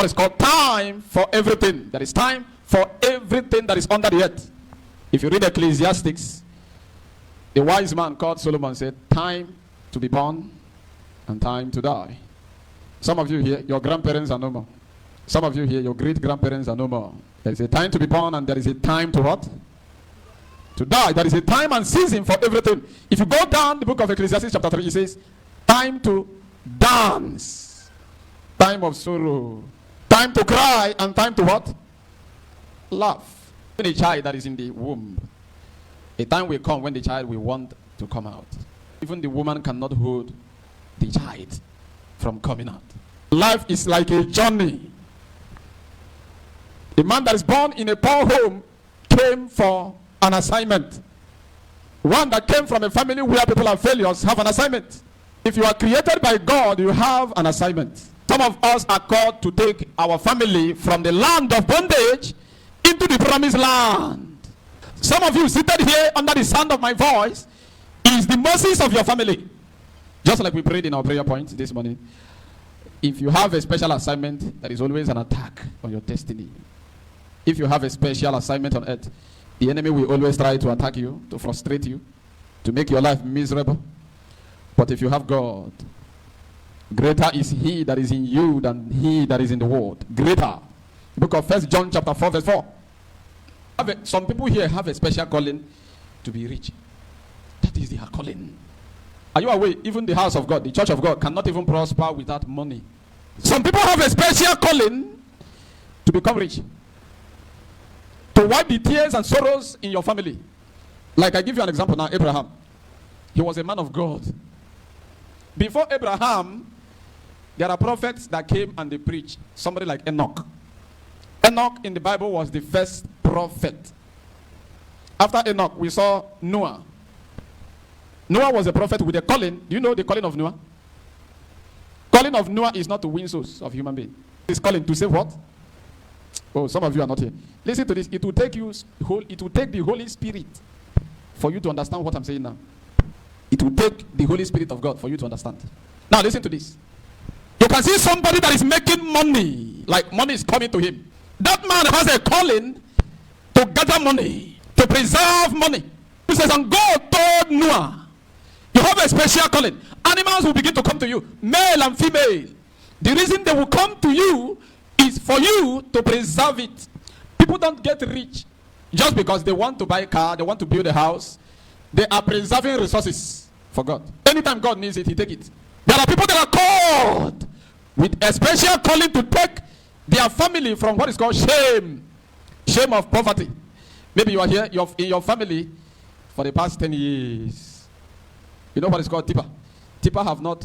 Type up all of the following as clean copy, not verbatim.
What is called time for everything. There is time for everything that is under the earth. If you read Ecclesiastes, the wise man called Solomon said, time to be born and time to die. Some of you here, your grandparents are no more. Some of you here, your great-grandparents are no more. There is a time to be born and there is a time to what? To die. There is a time and season for everything. If you go down the book of Ecclesiastes chapter 3, it says, time to dance, time of sorrow, time to cry, and time to what? Laugh. When a child that is in the womb, a time will come when the child will want to come out. Even the woman cannot hold the child from coming out. Life is like a journey. The man that is born in a poor home came for an assignment. One that came from a family where people are failures have an assignment. If you are created by God, you have an assignment. Some of us are called to take our family from the land of bondage into the promised land. Some of you seated here under the sound of my voice is the mercies of your family. Just like we prayed in our prayer point this morning. If you have a special assignment, there is always an attack on your destiny. If you have a special assignment on earth, the enemy will always try to attack you, to frustrate you, to make your life miserable. But if you have God, greater is he that is in you than he that is in the world. Greater. The book of 1 John chapter 4 verse 4. Some people here have a special calling to be rich. That is their calling. Are you aware? Even the house of God, the church of God, cannot even prosper without money. Some people have a special calling to become rich. To wipe the tears and sorrows in your family. Like I give you an example now, Abraham. He was a man of God. Before Abraham, there are prophets that came and they preached. Somebody like Enoch. Enoch in the Bible was the first prophet. After Enoch, we saw Noah. Noah was a prophet with a calling. Do you know the calling of Noah? Calling of Noah is not to win souls of human beings. It's calling to save what? Oh, some of you are not here. Listen to this. It will take the Holy Spirit for you to understand what I'm saying now. It will take the Holy Spirit of God for you to understand. Now listen to this. You can see somebody that is making money, like money is coming to him. That man has a calling to gather money, to preserve money. He says, and God told Noah, you have a special calling. Animals will begin to come to you, male and female. The reason they will come to you is for you to preserve it. People don't get rich just because they want to buy a car, they want to build a house. They are preserving resources for God. Anytime God needs it, he take it. There are people that are called with a special calling to take their family from what is called shame. Shame of poverty. Maybe you are here, you're in your family for the past 10 years. You know what is called tipper? Tipper have not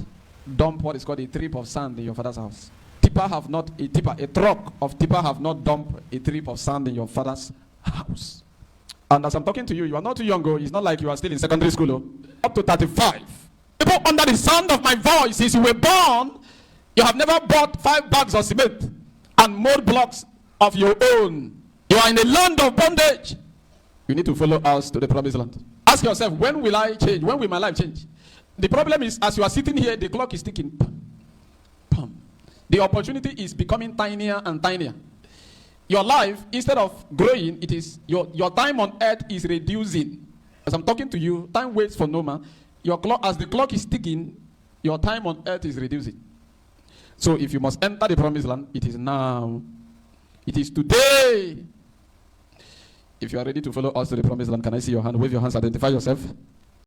dumped what is called a trip of sand in your father's house. A truck of tipper have not dumped a trip of sand in your father's house. And as I'm talking to you, you are not too young. It's not like you are still in secondary school. Up to 35. People under the sound of my voice, since you were born, you have never bought 5 bags of cement and more blocks of your own. You are in a land of bondage. You need to follow us to the promised land. Ask yourself, when will I change? When will my life change? The problem is, as you are sitting here, the clock is ticking. Pum, pum. The opportunity is becoming tinier and tinier. Your life, instead of growing, it is your time on earth is reducing. As I'm talking to you, time waits for no man. As the clock is ticking, your time on earth is reducing. So if you must enter the promised land, it is now. It is today. If you are ready to follow us to the promised land, can I see your hand? Wave your hands, identify yourself.